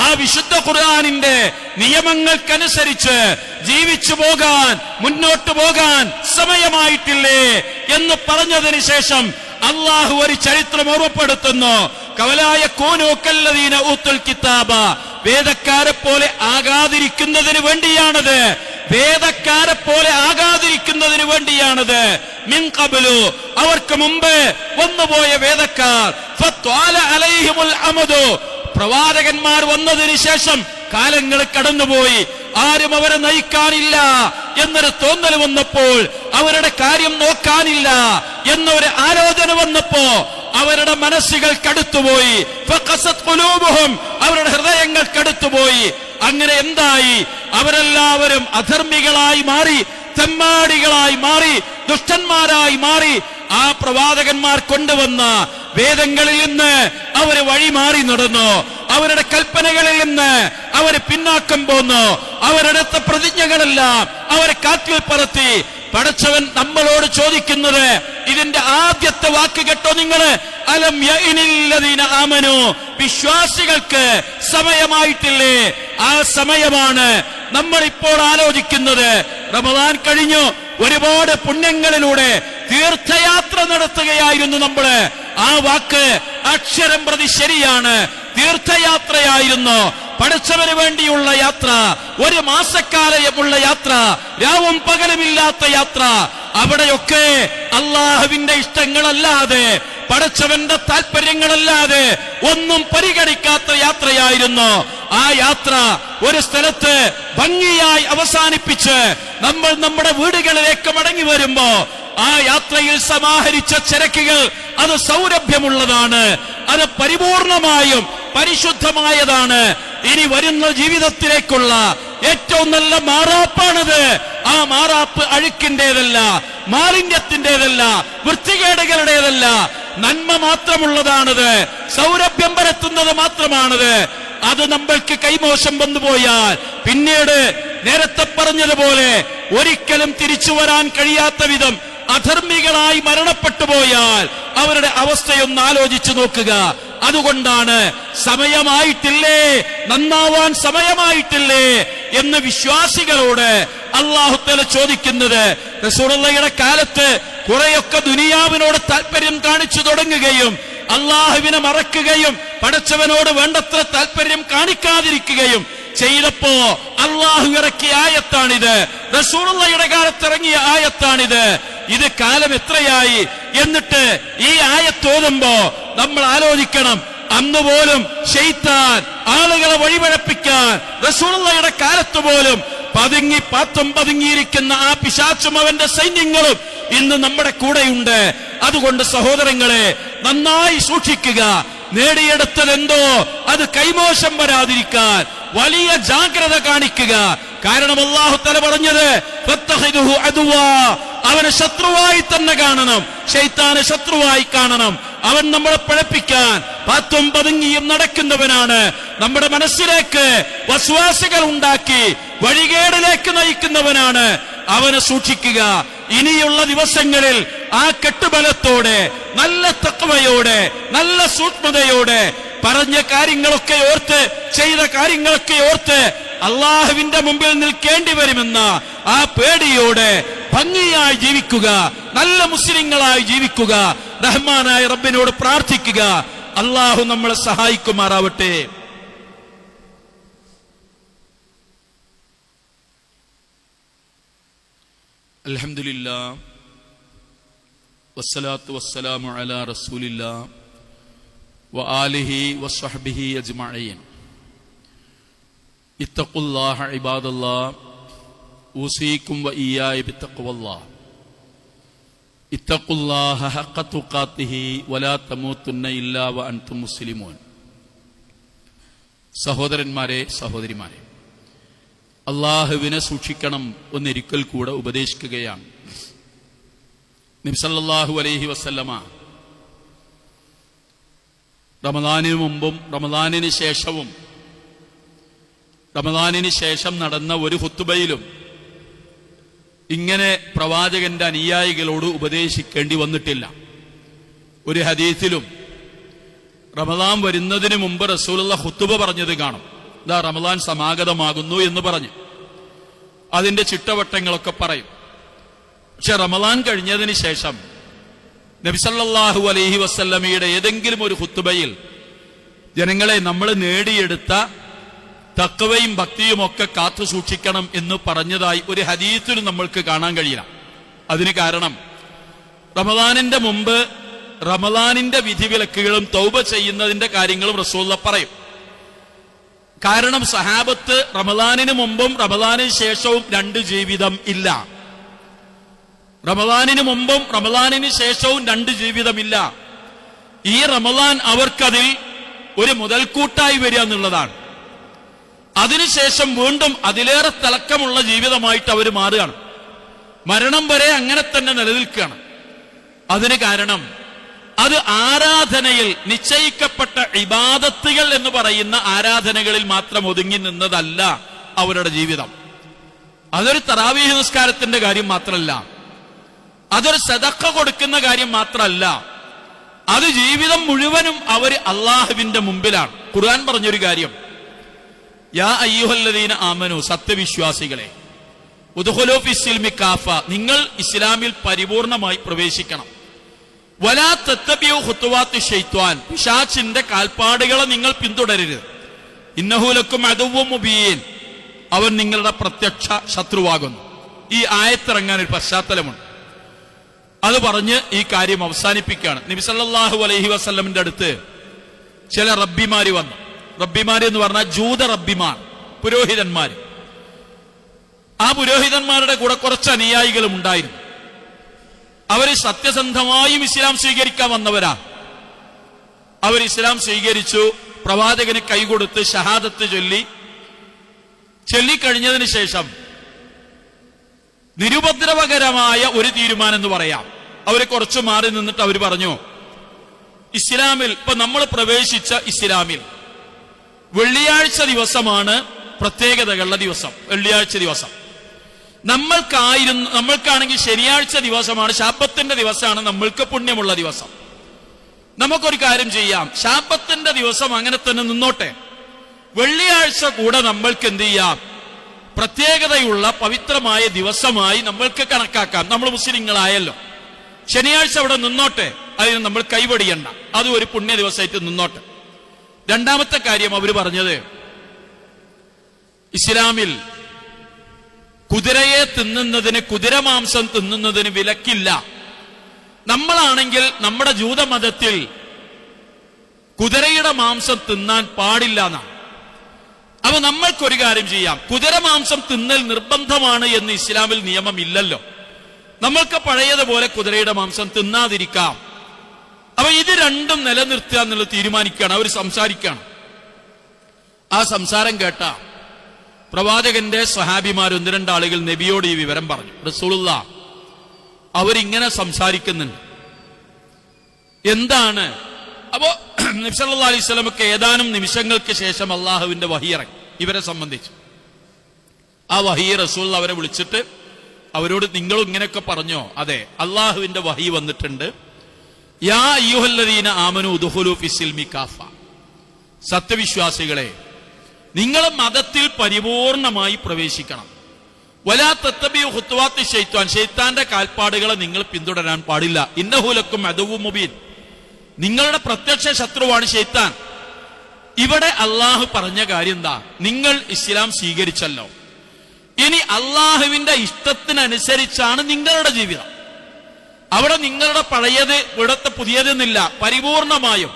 ആ വിശുദ്ധ ഖുർആനിന്റെ നിയമങ്ങൾക്കനുസരിച്ച് ജീവിച്ചു പോകാൻ, മുന്നോട്ട് പോകാൻ സമയമായിട്ടില്ലേ എന്ന് പറഞ്ഞതിന് ശേഷം അള്ളാഹു ഒരു ചരിത്രം ഓർമ്മപ്പെടുത്തുന്നു. കവലായ കൂനൂ കല്ലദീന ഊത്തുൽ കിതാബ, വേദക്കാരെ പോലെ ആകാതിരിക്കുന്നതിന് വേണ്ടിയാണത്. വേദക്കാരെ പോലെ ആകാതിരിക്കുന്നതിന് വേണ്ടിയാണത്. മിൻ ഖബ്ലു, അവർക്ക് മുമ്പ് വന്നുപോയ വേദക്കാർ. ഫത്വാല അലൈഹിമുൽ അമദു, പ്രവാചകന്മാർ വന്നതിന് ശേഷം കാലങ്ങൾ കടന്നുപോയി, ആരും അവരെ നയിക്കാനില്ല എന്നൊരു തോന്നൽ വന്നപ്പോൾ, അവരുടെ കാര്യം നോക്കാനില്ല എന്നൊരു ആലോചന വന്നപ്പോ അവരുടെ മനസ്സുകൾ കടുത്തുപോയി. ഫഖസത് ഖുലൂബുഹും, അവരുടെ ഹൃദയങ്ങൾ കടുത്തുപോയി. അങ്ങനെ എന്തായി? അവരെല്ലാവരും അധർമ്മികളായി മാറി, തെമ്മാടികളായി മാറി, ദുഷ്ടന്മാരായി മാറി. ആ പ്രവാചകന്മാർ കൊണ്ടുവന്ന വേദങ്ങളിൽ നിന്ന് അവര് വഴിമാറി നടന്നു. അവരുടെ കൽപ്പനകളിൽ നിന്ന് അവര് പിന്നാക്കം പോന്നു. അവരെടുത്ത പ്രതിജ്ഞകളെല്ലാം അവരെ കാറ്റിൽ പറത്തി. പടച്ചവൻ നമ്മളോട് ചോദിക്കുന്നത് ഇതിന്റെ ആദ്യത്തെ വാക്ക് കേട്ടോ നിങ്ങള്, അലം യഅ്നില്ലദീന ആമനു, വിശ്വാസികൾക്ക് സമയമായിട്ടില്ലേ? ആ സമയമാണ് നമ്മൾ ഇപ്പോൾ ആലോചിക്കുന്നത്. റമദാൻ കഴിഞ്ഞു, ഒരുപാട് പുണ്യങ്ങളിലൂടെ തീർത്ഥയാത്ര നടത്തുകയായിരുന്നു നമ്മള്. ആ വാക്ക് അക്ഷരം പ്രതി ശരിയാണ്. തീർത്ഥയാത്രയായിരുന്നു, പഠിച്ചവന് വേണ്ടിയുള്ള യാത്ര, ഒരു മാസക്കാലമുള്ള യാത്ര, രാവും പകലുമില്ലാത്ത യാത്ര. അവിടെയൊക്കെ അള്ളാഹുവിന്റെ ഇഷ്ടങ്ങളല്ലാതെ, പടച്ചവന്റെ താല്പര്യങ്ങളല്ലാതെ ഒന്നും പരിഗണിക്കാത്ത യാത്രയായിരുന്നു. ആ യാത്ര ഒരു സ്ഥലത്ത് ഭംഗിയായി അവസാനിപ്പിച്ച് നമ്മൾ നമ്മുടെ വീടുകളിലേക്ക് മടങ്ങി വരുമ്പോ ആ യാത്രയിൽ സമാഹരിച്ച ചരക്കുകൾ അത് സൗരഭ്യമുള്ളതാണ്, അത് പരിപൂർണമായും പരിശുദ്ധമായതാണ്. ഇനി വരുന്ന ജീവിതത്തിലേക്കുള്ള ഏറ്റവും നല്ല മാറാപ്പാണത്. ആ മാറാപ്പ് അഴുക്കിന്റേതല്ല, മാലിന്യത്തിന്റേതല്ല, വൃത്തികേടുകളുടേതല്ല, നന്മ മാത്രമുള്ളതാണത്, സൗരഭ്യം പരത്തുന്നത് മാത്രമാണത്. അത് നമ്മൾക്ക് കൈമോശം വന്നുപോയാൽ പിന്നീട് നേരത്തെ പറഞ്ഞതുപോലെ ഒരിക്കലും തിരിച്ചു വരാൻ കഴിയാത്ത വിധം അധർമ്മികളായി മരണപ്പെട്ടു പോയാൽ അവരുടെ അവസ്ഥയൊന്ന് ആലോചിച്ചു നോക്കുക. അതുകൊണ്ടാണ് സമയമായിട്ടില്ലേ, നന്നാവാൻ സമയമായിട്ടില്ലേ എന്ന് വിശ്വാസികളോട് അല്ലാഹു തആല ചോദിക്കുന്നത്. റസൂലുള്ളാഹിയുടെ കാലത്ത് കുറെയൊക്കെ ദുനിയാവിനോട് താല്പര്യം കാണിച്ചു തുടങ്ങുകയും അള്ളാഹുവിനെ മറക്കുകയും പടച്ചവനോട് വേണ്ടത്ര താല്പര്യം കാണിക്കാതിരിക്കുകയും ചെയ്തപ്പോ അള്ളാഹു ഇറക്കിയ ആയത്താണിത്, റസൂലുള്ളാഹിയുടെ കാലത്ത് ഇറങ്ങിയ ആയത്താണിത്. ഇത് കാലം എത്രയായി? എന്നിട്ട് ഈ ആയത്തോതുമ്പോ നമ്മൾ ആലോചിക്കണം, അന്നുപോലും ശൈത്താൻ ആളുകളെ വഴിപഴപ്പിക്കാൻ റസൂലുള്ളാഹിയുടെ കാലത്ത് പോലും പതുങ്ങിയിരിക്കുന്ന ആ പിശാചും അവന്റെ സൈന്യങ്ങളും ഇന്ന് നമ്മുടെ കൂടെയുണ്ട്. അതുകൊണ്ട് സഹോദരങ്ങളെ, നന്നായി സൂക്ഷിക്കുക. നേടിയെടുത്തതെന്തോ അത് കൈമോശം വരാതിരിക്കാൻ വലിയ ജാഗ്രത കാണിക്കുക. കാരണം അല്ലാഹു തആല പറഞ്ഞത് ഫത്തഖിദുഹു അദുവാ, അവനെ ശത്രുവായി തന്നെ കാണണം, ശൈത്താനെ ശത്രുവായി കാണണം. അവൻ നമ്മളെ പഴപ്പിക്കാൻ പാത്തും പതുങ്ങിയും നടക്കുന്നവനാണ്. നമ്മുടെ മനസ്സിലേക്ക് വസ്വാസുകൾ ഉണ്ടാക്കി വഴികേടിലേക്ക് നയിക്കുന്നവനാണ്. അവനെ സൂക്ഷിക്കുക. ഇനിയുള്ള ദിവസങ്ങളിൽ ആ കെട്ടുബലത്തോടെ, നല്ല തഖ്വയോടെ, നല്ല സൂക്ഷ്മതയോടെ പറഞ്ഞ കാര്യങ്ങളൊക്കെ ഓർത്ത്, ചെയ്ത കാര്യങ്ങളൊക്കെ ഓർത്ത് അള്ളാഹുവിന്റെ മുമ്പിൽ നിൽക്കേണ്ടി വരുമെന്ന ആ പേടിയോടെ ഭംഗിയായി ജീവിക്കുക, നല്ല മുസ്ലിങ്ങളായി ജീവിക്കുക, റഹ്മാനായ റബ്ബിനോട് പ്രാർത്ഥിക്കുക. അള്ളാഹു നമ്മളെ സഹായിക്കുമാറാവട്ടെ. അൽഹംദുലില്ലാഹ് വസ്സലാത്തു വസ്സലാമു അലാ റസൂലില്ലാഹ് വആലിഹി വസ്വഹ്ബിഹി അജ്മഈൻ. ഇത്തഖുല്ലാഹ ഇബാദല്ലാഹ് ഊസീകും വഇയ്യായ ബിത്തഖ്വല്ലാഹ്. ഇത്തഖുല്ലാഹ ഹഖ്ഖ തുഖാതിഹി വലാ തമൂതുന്ന ഇല്ലാ വഅൻതും മുസ്ലിമൂൻ. സഹോദരന്മാരെ, സഹോദരിമാരെ, അള്ളാഹുവിനെ സൂക്ഷിക്കണം എന്നൊരിക്കൽ കൂടെ ഉപദേശിക്കുകയാണ്. നബി സല്ലല്ലാഹു അലൈഹി വസല്ലമ റമദാനിന് മുമ്പും റമദാനിന് ശേഷവും റമദാനിന് ശേഷം നടന്ന ഒരു ഖുത്ബയിലും ഇങ്ങനെ പ്രവാചകന്റെ അനുയായികളോട് ഉപദേശിക്കേണ്ടി വന്നിട്ടില്ല. ഒരു ഹദീസിലും റമദാൻ വരുന്നതിന് മുമ്പ് റസൂലുള്ളാഹി ഖുത്ബ പറഞ്ഞത് കാണും. ഇതാ റമദാൻ സമാഗതമാകുന്നു എന്ന് പറഞ്ഞു അതിന്റെ ചിട്ടവട്ടങ്ങളൊക്കെ പറയും. പക്ഷെ റമദാൻ കഴിഞ്ഞതിന് ശേഷം നബി സല്ലല്ലാഹു അലൈഹി വസല്ലമയുടെ ഏതെങ്കിലും ഒരു ഖുത്ബയിൽ ജനങ്ങളെ നമ്മൾ നേടിയെടുത്ത തഖ്വയും ഭക്തിയും ഒക്കെ കാത്തു സൂക്ഷിക്കണം എന്ന് പറഞ്ഞതായി ഒരു ഹദീസിലും നമ്മൾക്ക് കാണാൻ കഴിയില്ല. അതിന് കാരണം റമദാനിന്റെ മുമ്പ് റമദാനിന്റെ വിധിവിലക്കുകളും തൗബ ചെയ്യുന്നതിന്റെ കാര്യങ്ങളും റസൂലുള്ളാഹി പറയും. കാരണം സഹാബത്ത് റമദാനിന് മുമ്പും റമദാനിന് ശേഷവും രണ്ട് ജീവിതം ഇല്ല. റമദാനിന് മുമ്പും റമദാനിന് ശേഷവും രണ്ട് ജീവിതമില്ല. ഈ റമദാൻ അവർക്കതിൽ ഒരു മുതൽക്കൂട്ടായി വരിക എന്നുള്ളതാണ്. അതിനുശേഷം വീണ്ടും അതിലേറെ തിളക്കമുള്ള ജീവിതമായിട്ട് അവർ മാറുകയാണ്. മരണം വരെ അങ്ങനെ തന്നെ നിലനിൽക്കുകയാണ്. അതിന് കാരണം അത് ആരാധനയിൽ നിശ്ചയിക്കപ്പെട്ട ഇബാദത്തുകൾ എന്ന് പറയുന്ന ആരാധനകളിൽ മാത്രം ഒതുങ്ങി നിന്നതല്ല അവരുടെ ജീവിതം. അതൊരു തറാവീഹ് നിസ്കാരത്തിന്റെ കാര്യം മാത്രമല്ല, അതൊരു സദഖ കൊടുക്കുന്ന കാര്യം മാത്രമല്ല, അത് ജീവിതം മുഴുവനും അവർ അള്ളാഹുവിന്റെ മുമ്പിലാണ്. ഖുർആൻ പറഞ്ഞൊരു കാര്യം, യാ അയ്യുഹല്ലദീന ആമനു, സത്യവിശ്വാസികളെ, ഉദ്ഖുലൂ ഫിസ്സിൽമി കാഫ, നിങ്ങൾ ഇസ്ലാമിൽ പരിപൂർണമായി പ്രവേശിക്കണം. വലാ തത്തബിഉ ഖുതുവാത്തി ശൈത്വാൻ, പിശാചിന്റെ കാൽപ്പാടുകളെ നിങ്ങൾ പിന്തുടരരുത്. ഇന്നഹു ലക്കും അദുവ്വും മുബീൻ, അവൻ നിങ്ങളുടെ പ്രത്യക്ഷ ശത്രുവാകുന്നു. ഈ ആയത്തിറങ്ങാൻ ഒരു പശ്ചാത്തലമുണ്ട്. അത് പറഞ്ഞ് ഈ കാര്യം അവസാനിപ്പിക്കുകയാണ്. നബി സല്ലല്ലാഹു അലൈഹി വസല്ലമിന്റെ അടുത്ത് ചില റബ്ബിമാര് വന്നു. റബ്ബിമാര് എന്ന് പറഞ്ഞാൽ ജൂത റബ്ബിമാർ, പുരോഹിതന്മാര്. ആ പുരോഹിതന്മാരുടെ കൂടെ കുറച്ച് അനുയായികളും ഉണ്ടായിരുന്നു. അവര് സത്യസന്ധമായും ഇസ്ലാം സ്വീകരിക്കാൻ വന്നവരാ. അവർ ഇസ്ലാം സ്വീകരിച്ചു. പ്രവാചകന് കൈകൊടുത്ത് ഷഹാദത്ത് ചൊല്ലിക്കഴിഞ്ഞതിന് ശേഷം നിരുപദ്രവകരമായ ഒരു തീരുമാനം എന്ന് പറയാം. അവര് കുറച്ചു മാറി നിന്നിട്ട് അവർ പറഞ്ഞു, ഇസ്ലാമിൽ ഇപ്പൊ നമ്മൾ പ്രവേശിച്ച ഇസ്ലാമിൽ വെള്ളിയാഴ്ച ദിവസമാണ് പ്രത്യേകതകളുടെ ദിവസം. വെള്ളിയാഴ്ച ദിവസം നമ്മൾക്കാണെങ്കിൽ ശനിയാഴ്ച ദിവസമാണ്, ശാബത്തിന്റെ ദിവസമാണ് നമ്മൾക്ക് പുണ്യമുള്ള ദിവസം. നമുക്കൊരു കാര്യം ചെയ്യാം, ശാബത്തിന്റെ ദിവസം അങ്ങനെ തന്നെ നിന്നോട്ടെ, വെള്ളിയാഴ്ച കൂടെ നമ്മൾക്ക് എന്ത് ചെയ്യാം, പ്രത്യേകതയുള്ള പവിത്രമായ ദിവസമായി നമ്മൾക്ക് കണക്കാക്കാം. നമ്മൾ മുസ്ലിങ്ങളായല്ലോ, ശനിയാഴ്ച അവിടെ നിന്നോട്ടെ, അതിന് നമ്മൾ കൈവടിയണ്ട, അതും ഒരു പുണ്യ ദിവസമായിട്ട് നിന്നോട്ടെ. രണ്ടാമത്തെ കാര്യം അവർ പറഞ്ഞത്, ഇസ്ലാമിൽ കുതിരയെ തിന്നുന്നതിന്, കുതിരമാംസം തിന്നുന്നതിന് വിലക്കില്ല. നമ്മളാണെങ്കിൽ നമ്മുടെ ജൂതമതത്തിൽ കുതിരയുടെ മാംസം തിന്നാൻ പാടില്ല എന്നാണ്. അപ്പൊ നമ്മൾക്കൊരു കാര്യം ചെയ്യാം, കുതിരമാംസം തിന്നൽ നിർബന്ധമാണ് എന്ന് ഇസ്ലാമിൽ നിയമമില്ലല്ലോ. നമ്മൾക്ക് പഴയതുപോലെ കുതിരയുടെ മാംസം തിന്നാതിരിക്കാം. അപ്പൊ ഇത് രണ്ടും നിലനിർത്തുക എന്നുള്ളത് തീരുമാനിക്കുകയാണ്. അവർ സംസാരിക്കുകയാണ്. ആ സംസാരം കേട്ട പ്രവാചകന്റെ സ്വഹാബിമാർ ഒന്ന് രണ്ടാളുകൾ നബിയോട് ഈ വിവരം പറഞ്ഞു. റസൂലുള്ളാഹ് അവരിങ്ങനെ സംസാരിക്കുന്നുണ്ട്, എന്താണ്? അപ്പോ നബി സല്ലല്ലാഹു അലൈഹി വസല്ലമക്ക് ഏതാനും നിമിഷങ്ങൾക്ക് ശേഷം അള്ളാഹുവിന്റെ വഹി ഇറങ്ങി ഇവരെ സംബന്ധിച്ചു. ആ വഹി റസൂൽ അവരെ വിളിച്ചിട്ട് അവരോട്, നിങ്ങളും ഇങ്ങനെയൊക്കെ പറഞ്ഞോ? അതെ, അള്ളാഹുവിന്റെ വഹി വന്നിട്ടുണ്ട്. യാ അയ്യുഹല്ലദീന ആമനൂ ഉദ്ഖുലൂ ഫിസ്സിൽമി കാഫ, സത്യവിശ്വാസികളെ നിങ്ങൾ മതത്തിൽ പരിപൂർണമായി പ്രവേശിക്കണം. വലാ തത്തബിഉ ഖുത്വാത്തി ശൈത്വാൻ, ശൈത്താന്റെ കാൽപ്പാടുകളെ നിങ്ങൾ പിന്തുടരാൻ പാടില്ല. ഇന്നഹു ലക്കും അദുവ്വുൻ മുബീൻ, നിങ്ങളുടെ പ്രത്യക്ഷ ശത്രുവാണ് ശൈത്താൻ. ഇവിടെ അള്ളാഹു പറഞ്ഞ കാര്യം എന്താ? നിങ്ങൾ ഇസ്ലാം സ്വീകരിച്ചല്ലോ, ഇനി അള്ളാഹുവിന്റെ ഇഷ്ടത്തിനനുസരിച്ചാണ് നിങ്ങളുടെ ജീവിതം. അവിടെ നിങ്ങളുടെ പഴയത് ഇവിടത്തെ പുതിയതെന്നില്ല, പരിപൂർണമായും.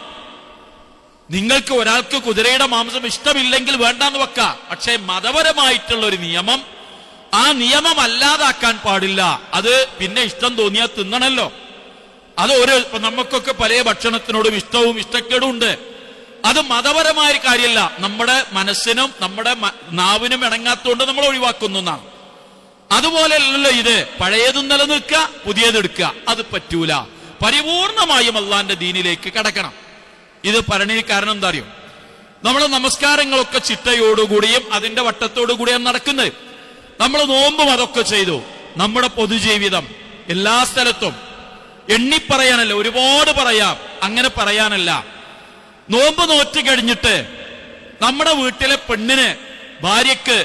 നിങ്ങൾക്ക് ഒരാൾക്ക് കുതിരയുടെ മാംസം ഇഷ്ടമില്ലെങ്കിൽ വേണ്ടാന്ന് വെക്കാം, പക്ഷേ മതപരമായിട്ടുള്ള ഒരു നിയമം, ആ നിയമം അല്ലാതാക്കാൻ പാടില്ല. അത് പിന്നെ ഇഷ്ടം തോന്നിയാൽ തിന്നണല്ലോ. അത് നമുക്കൊക്കെ പല ഭക്ഷണത്തിനോടും ഇഷ്ടവും ഇഷ്ടക്കേടും ഉണ്ട്. അത് മതപരമായ കാര്യമല്ല, നമ്മുടെ മനസ്സിനും നമ്മുടെ നാവിനും ഇണങ്ങാത്തതുകൊണ്ട് നമ്മൾ ഒഴിവാക്കുന്നു എന്നാണ്. അതുപോലെയല്ലല്ലോ ഇത്. പഴയതും നിലനിൽക്കുക, പുതിയതെടുക്കുക, അത് പറ്റൂല. പരിപൂർണമായും അള്ളാന്റെ ദീനിലേക്ക് കടക്കണം. ഇത് പറഞ്ഞ കാരണം എന്താ അറിയോ? നമ്മുടെ നമസ്കാരങ്ങളൊക്കെ ചിട്ടയോടുകൂടിയും അതിന്റെ വട്ടത്തോടുകൂടിയാണ് നടക്കുന്നത്. നമ്മൾ നോമ്പും അതൊക്കെ ചെയ്തു. നമ്മുടെ പൊതുജീവിതം എല്ലാ സ്ഥലത്തും എണ്ണിപ്പറയാനല്ല, ഒരുപാട് പറയാം, അങ്ങനെ പറയാനല്ല. നോമ്പ് നോറ്റ് കഴിഞ്ഞിട്ട് നമ്മുടെ വീട്ടിലെ പെണ്ണിന്, ഭാര്യക്ക്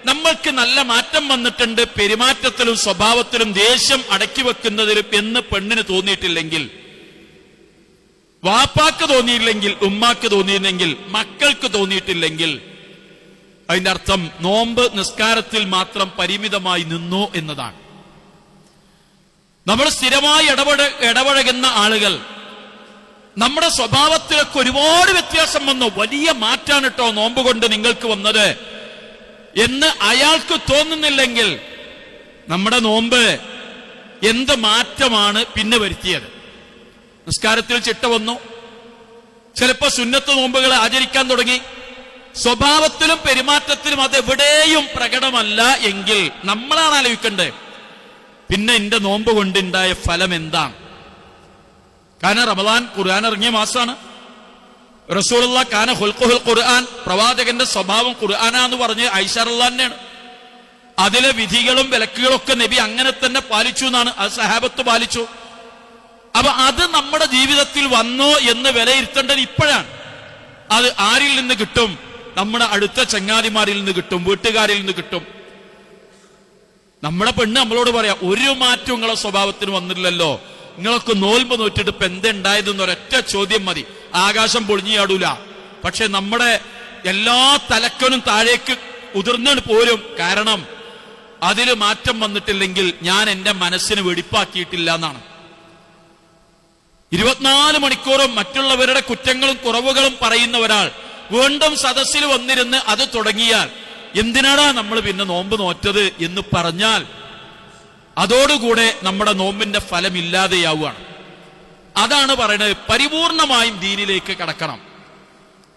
നമ്മൾക്ക് നല്ല മാറ്റം വന്നിട്ടുണ്ട്, പെരുമാറ്റത്തിലും സ്വഭാവത്തിലും ദേഷ്യം അടക്കി വെക്കുന്നതിലും എന്ന് പെണ്ണിന് തോന്നിയിട്ടില്ലെങ്കിൽ, വാപ്പാക്ക് തോന്നിയില്ലെങ്കിൽ, ഉമ്മാക്ക് തോന്നിയില്ലെങ്കിൽ, മക്കൾക്ക് തോന്നിയിട്ടില്ലെങ്കിൽ, അതിന്റെ അർത്ഥം നോമ്പ് നിസ്കാരത്തിൽ മാത്രം പരിമിതമായി നിന്നു എന്നതാണ്. നമ്മൾ സ്ഥിരമായി ഇടപഴകുന്ന ആളുകൾ, നമ്മുടെ സ്വഭാവത്തിലൊക്കെ ഒരുപാട് വ്യത്യാസം വന്നു, വലിയ മാറ്റാണ് കേട്ടോ നോമ്പ് കൊണ്ട് നിങ്ങൾക്ക് വന്നത് എന്ന് അയാൾക്ക് തോന്നുന്നില്ലെങ്കിൽ, നമ്മുടെ നോമ്പ് എന്ത് മാറ്റമാണ് പിന്നെ വരുത്തിയത്? നിസ്കാരത്തിൽ ചിട്ട വന്നു, ചിലപ്പോ സുന്നത്ത് നോമ്പുകൾ ആചരിക്കാൻ തുടങ്ങി, സ്വഭാവത്തിലും പെരുമാറ്റത്തിലും അതെവിടെയും പ്രകടമല്ല എങ്കിൽ നമ്മളാണ് ആലോചിക്കേണ്ടത്, പിന്നെ എന്റെ നോമ്പ് കൊണ്ടുണ്ടായ ഫലം എന്താണ്? കാരണം റമദാൻ ഖുർആൻ ഇറങ്ങിയ മാസമാണ്. റസൂലുള്ളാഹി കാന ഖുൽഖുൽ ഖുർആൻ, പ്രവാചകന്റെ സ്വഭാവം ഖുർആനാന്ന് പറഞ്ഞ് ആയിഷ റളിയല്ലാഹു അൻഹയാണ്. അതിലെ വിധികളും വിലക്കുകളും ഒക്കെ നബി അങ്ങനെ തന്നെ പാലിച്ചു എന്നാണ്, അത് സഹാബത്ത് പാലിച്ചു. അപ്പൊ അത് നമ്മുടെ ജീവിതത്തിൽ വന്നോ എന്ന് വിലയിരുത്തേണ്ടത് ഇപ്പോഴാണ്. അത് ആരിൽ നിന്ന് കിട്ടും? നമ്മുടെ അടുത്ത ചങ്ങാതിമാരിൽ നിന്ന് കിട്ടും, വീട്ടുകാരിൽ നിന്ന് കിട്ടും. നമ്മുടെ പെണ്ണ് നമ്മളോട് പറയാം, ഒരു മാറ്റം നിങ്ങളെ സ്വഭാവത്തിന് വന്നില്ലല്ലോ, നിങ്ങളൊക്കെ നോൽമ്പ് നോറ്റിട്ട് ഇപ്പൊ എന്തുണ്ടായതെന്ന് ഒരൊറ്റ ചോദ്യം മതി, ആകാശം പൊളിഞ്ഞാടൂല. പക്ഷെ നമ്മുടെ എല്ലാ തലക്കനും താഴേക്ക് ഉതിർന്നിട്ട് പോരും. കാരണം അതിൽ മാറ്റം വന്നിട്ടില്ലെങ്കിൽ ഞാൻ എന്റെ മനസ്സിന് വെടിപ്പാക്കിയിട്ടില്ല എന്നാണ്. 24 മണിക്കൂറും മറ്റുള്ളവരുടെ കുറ്റങ്ങളും കുറവുകളും പറയുന്ന ഒരാൾ വീണ്ടും സദസ്സിൽ വന്നിരുന്ന് അത് തുടങ്ങിയാൽ, എന്തിനാടാ നമ്മൾ പിന്നെ നോമ്പ് നോറ്റത് എന്ന് പറഞ്ഞാൽ, അതോടുകൂടെ നമ്മുടെ നോമ്പിന്റെ ഫലം ഇല്ലാതെയാവുകയാണ്. അതാണ് പറയുന്നത്, പരിപൂർണമായും ദീനിലേക്ക് കടക്കണം.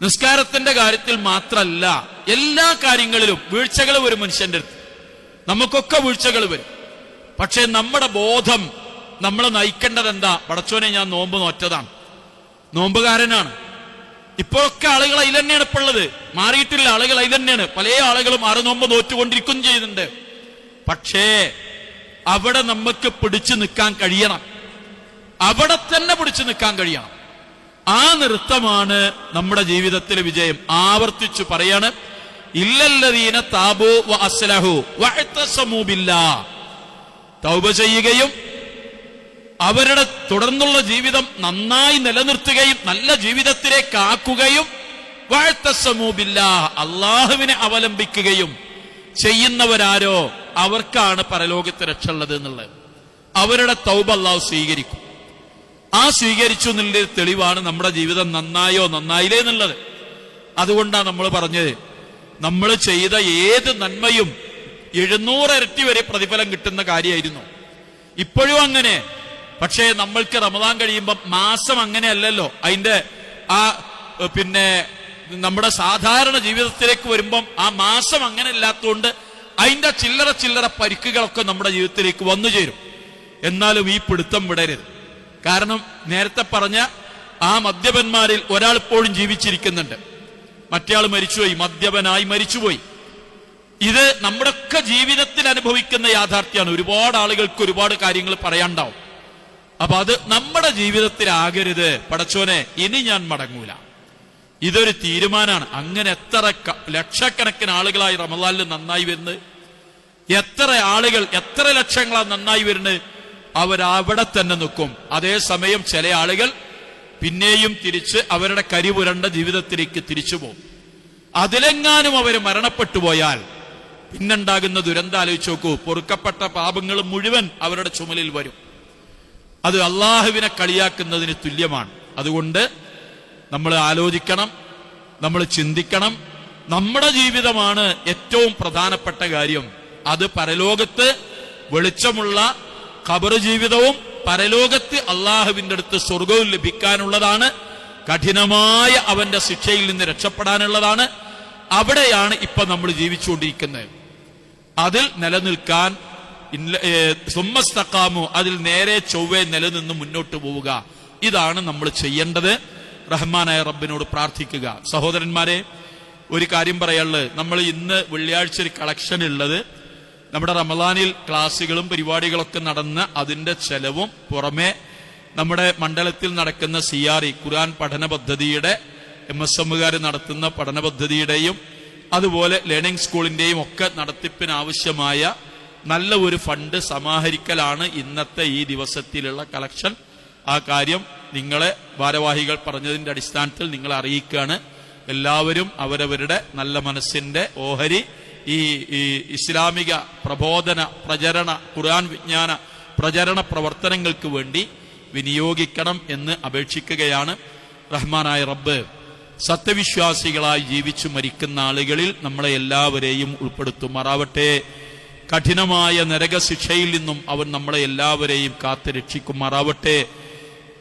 നിസ്കാരത്തിന്റെ കാര്യത്തിൽ മാത്രമല്ല, എല്ലാ കാര്യങ്ങളിലും വീഴ്ചകൾ വരും മനുഷ്യന്റെ അടുത്ത്. നമുക്കൊക്കെ വീഴ്ചകൾ വരും. പക്ഷെ നമ്മുടെ ബോധം നമ്മളെ നയിക്കേണ്ടത് എന്താ? പടച്ചോനെ, ഞാൻ നോമ്പ് നോറ്റതാണ്, നോമ്പുകാരനാണ്. ഇപ്പോഴൊക്കെ ആളുകൾ അതിൽ തന്നെയാണ് ഇപ്പോൾ ഉള്ളത്, മാറിയിട്ടില്ല. ആളുകൾ അതിൽ തന്നെയാണ്. പല ആളുകളും 6 നോമ്പ് നോറ്റുകൊണ്ടിരിക്കും ചെയ്യുന്നുണ്ട്. പക്ഷേ അവിടെ നമുക്ക് പിടിച്ചു നിൽക്കാൻ കഴിയണം, അവിടെ തന്നെ പിടിച്ചു നിൽക്കാൻ കഴിയണം. ആ നൃത്തമാണ് നമ്മുടെ ജീവിതത്തിലെ വിജയം. ആവർത്തിച്ചു പറയാണ്, ഇല്ലല്ലദീന താബൂ വ അസ്ലഹു വഅതസമൂ ബില്ലാഹ്, തൗബ ചെയ്യുകയും അവരുടെ തുടർന്നുള്ള ജീവിതം നന്നായി നിലനിർത്തുകയും നല്ല ജീവിതത്തിലേക്ക് ആക്കുകയും വഅതസമൂ ബില്ലാഹ്, അല്ലാഹുവിനെ അവലംബിക്കുകയും ചെയ്യുന്നവരാരോ അവർക്കാണ് പരലോകത്ത് രക്ഷ ഉള്ളത് എന്നുള്ളത്. അവരുടെ തൗബ അല്ലാഹു സ്വീകരിക്കും. ആ സ്വീകരിച്ചു എന്നുള്ള തെളിവാണ് നമ്മുടെ ജീവിതം നന്നായോ നന്നായില്ലേ എന്നുള്ളത്. അതുകൊണ്ടാണ് നമ്മൾ പറഞ്ഞത്, നമ്മൾ ചെയ്ത ഏത് നന്മയും 700 ഇരട്ടി വരെ പ്രതിഫലം കിട്ടുന്ന കാര്യമായിരുന്നു. ഇപ്പോഴും അങ്ങനെ. പക്ഷേ നമ്മൾക്ക് റമദാൻ കഴിയുമ്പോൾ മാസം അങ്ങനെയല്ലല്ലോ. അതിന്റെ നമ്മുടെ സാധാരണ ജീവിതത്തിലേക്ക് വരുമ്പം ആ മാസം അങ്ങനെ ഇല്ലാത്തതുകൊണ്ട് അതിന്റെ ചില്ലറ പരിക്കുകളൊക്കെ നമ്മുടെ ജീവിതത്തിലേക്ക് വന്നു ചേരും. എന്നാലും ഈ പിടുത്തം വിടരുത്. കാരണം നേരത്തെ പറഞ്ഞ ആ മദ്യപന്മാരിൽ ഒരാൾ ഇപ്പോഴും ജീവിച്ചിരിക്കുന്നുണ്ട്, മറ്റേയാൾ മരിച്ചുപോയി, മദ്യപനായി മരിച്ചുപോയി. ഇത് നമ്മുടെയൊക്കെ ജീവിതത്തിൽ അനുഭവിക്കുന്ന യാഥാർത്ഥ്യമാണ്. ഒരുപാട് ആളുകൾക്ക് ഒരുപാട് കാര്യങ്ങൾ പറയാണ്ടാവും. അപ്പൊ അത് നമ്മുടെ ജീവിതത്തിലാകരുത്. പടച്ചോനെ, ഇനി ഞാൻ മടങ്ങൂല, ഇതൊരു തീരുമാനമാണ്. അങ്ങനെ എത്ര ലക്ഷക്കണക്കിന് ആളുകളായി റമദാനിൽ നന്നായി വരുന്നത്, എത്ര ആളുകൾ, എത്ര ലക്ഷങ്ങളാണ് നന്നായി വരുന്നത്. അവരവിടെ തന്നെ നിൽക്കും. അതേസമയം ചില ആളുകൾ പിന്നെയും തിരിച്ച് അവരുടെ കരിപുരണ്ട ജീവിതത്തിലേക്ക് തിരിച്ചു പോകും. അതിലെങ്ങാനും അവർ മരണപ്പെട്ടു പോയാൽ പിന്നുണ്ടാകുന്ന ദുരന്തം ആലോചിച്ച് നോക്കൂ. പൊറുക്കപ്പെട്ട പാപങ്ങൾ മുഴുവൻ അവരുടെ ചുമലിൽ വരും. അത് അള്ളാഹുവിനെ കളിയാക്കുന്നതിന് തുല്യമാണ്. അതുകൊണ്ട് നമ്മൾ ആലോചിക്കണം, നമ്മൾ ചിന്തിക്കണം. നമ്മുടെ ജീവിതമാണ് ഏറ്റവും പ്രധാനപ്പെട്ട കാര്യം. അത് പരലോകത്ത് വെളിച്ചമുള്ള ഖബർ ജീവിതവും പരലോകത്ത് അള്ളാഹുവിന്റെ അടുത്ത് സ്വർഗവും ലഭിക്കാനുള്ളതാണ്. കഠിനമായ അവന്റെ ശിക്ഷയിൽ നിന്ന് രക്ഷപ്പെടാനുള്ളതാണ്. അവിടെയാണ് ഇപ്പൊ നമ്മൾ ജീവിച്ചുകൊണ്ടിരിക്കുന്നത്. അതിൽ നിലനിൽക്കാൻ സുമ്മസ്തഖാമു, അതിൽ നേരെ ചൊവ്വേ നിലനിന്ന് മുന്നോട്ട് പോവുക. ഇതാണ് നമ്മൾ ചെയ്യേണ്ടത്. റഹ്മാനായ റബ്ബിനോട് പ്രാർത്ഥിക്കുക. സഹോദരന്മാരെ, ഒരു കാര്യം പറയാനുള്ളത്, നമ്മൾ ഇന്ന് വെള്ളിയാഴ്ച ഒരു കളക്ഷൻ ഉള്ളത് നമ്മുടെ റമദാനിൽ ക്ലാസുകളും പരിപാടികളൊക്കെ നടന്ന അതിന്റെ ചെലവും പുറമെ നമ്മുടെ മണ്ഡലത്തിൽ നടക്കുന്ന CRE ഖുർആൻ പഠന പദ്ധതിയുടെ MSMകാർ നടത്തുന്ന പഠന പദ്ധതിയുടെയും അതുപോലെ ലേണിംഗ് സ്കൂളിന്റെയും ഒക്കെ നടത്തിപ്പിനാവശ്യമായ നല്ല ഒരു ഫണ്ട് സമാഹരിക്കലാണ് ഇന്നത്തെ ഈ ദിവസത്തിലുള്ള കളക്ഷൻ. ആ കാര്യം നിങ്ങളെ ഭാരവാഹികൾ പറഞ്ഞതിന്റെ അടിസ്ഥാനത്തിൽ നിങ്ങളെ അറിയിക്കുകയാണ്. എല്ലാവരും അവരവരുടെ നല്ല മനസ്സിന്റെ ഓഹരി ഈ ഇസ്ലാമിക പ്രബോധന പ്രചരണ ഖുർആൻ വിജ്ഞാന പ്രചരണ പ്രവർത്തനങ്ങൾക്ക് വേണ്ടി വിനിയോഗിക്കണം എന്ന് അപേക്ഷിക്കുകയാണ്. റഹ്മാനായ റബ്ബ് സത്യവിശ്വാസികളായി ജീവിച്ചു മരിക്കുന്ന ആളുകളിൽ നമ്മളെ എല്ലാവരെയും ഉൾപ്പെടുത്തുമാറാവട്ടെ. കഠിനമായ നരകശിക്ഷയിൽ നിന്നും അവൻ നമ്മളെ എല്ലാവരെയും കാത്തു രക്ഷിക്കുമാറാവട്ടെ.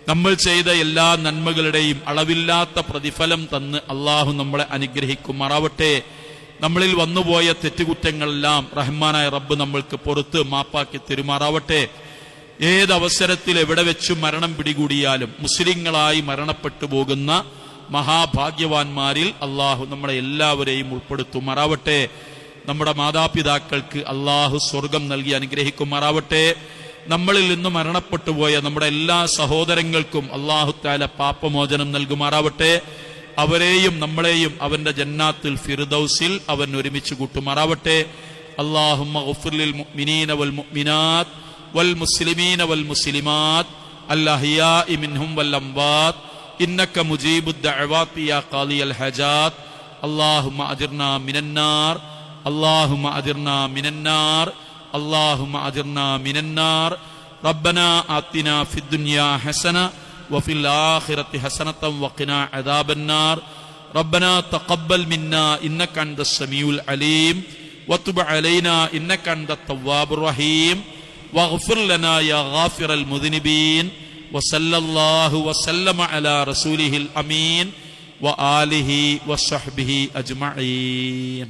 നമ്മൾ ചെയ്ത എല്ലാ നന്മകളുടെയും അളവില്ലാത്ത പ്രതിഫലം തന്ന് അള്ളാഹു നമ്മളെ അനുഗ്രഹിക്കുമാറാവട്ടെ. നമ്മളിൽ വന്നുപോയ തെറ്റുകുറ്റങ്ങളെല്ലാം റഹ്മാനായ റബ്ബ് നമ്മൾക്ക് പുറത്ത് മാപ്പാക്കി തെരുമാറാവട്ടെ. ഏതവസരത്തിൽ എവിടെ വെച്ച് മരണം പിടികൂടിയാലും മുസ്ലിങ്ങളായി മരണപ്പെട്ടു പോകുന്ന മഹാഭാഗ്യവാന്മാരിൽ അള്ളാഹു നമ്മളെ എല്ലാവരെയും ഉൾപ്പെടുത്തുമാറാവട്ടെ. നമ്മുടെ മാതാപിതാക്കൾക്ക് അള്ളാഹു സ്വർഗം നൽകി അനുഗ്രഹിക്കുമാറാവട്ടെ. നമ്മളിൽ നിന്ന് മരണപ്പെട്ടു പോയ നമ്മുടെ എല്ലാ സഹോദരങ്ങൾക്കും അള്ളാഹു തആല പാപമോചനം നൽകുമാറാവട്ടെ. അവരെയും നമ്മളെയും അവന്റെ ജന്നാത്തുൽ ഫിർദൗസിൽ അവൻ ഒരുമിച്ച് കൂട്ടുമാറാവട്ടെ. അല്ലാഹുമ്മ ഗഫിർ ലിൽ മുഅ്മിനീന വൽ മുഅ്മിനാത്ത് വൽ മുസ്ലിമീന വൽ മുസ്ലിമാത്ത് അൽ അഹ്യാഇ മിൻഹും വൽ അംവാത്ത് ഇന്നക മുജീബുദ് ദഅവാതി യാ ഖാദിയൽ ഹജാത്ത്. അല്ലാഹുമ്മ അജിർനാ മിനന്നാർ, അല്ലാഹുമ്മ അജിർനാ മിനന്നാർ, അല്ലാഹുമ്മ അജിർനാ മിനന്നാർ. റബ്ബനാ ആതിനാ ഫിദ്ദുനിയാ ഹസന وفي الآخرة حسنة وقنا عذاب النار. ربنا تقبل منا إنك أنت السميع العليم وتب علينا إنك أنت التواب الرحيم واغفر لنا يا غافر المذنبين. وصلى الله وسلم على رسوله الأمين وآله وصحبه أجمعين.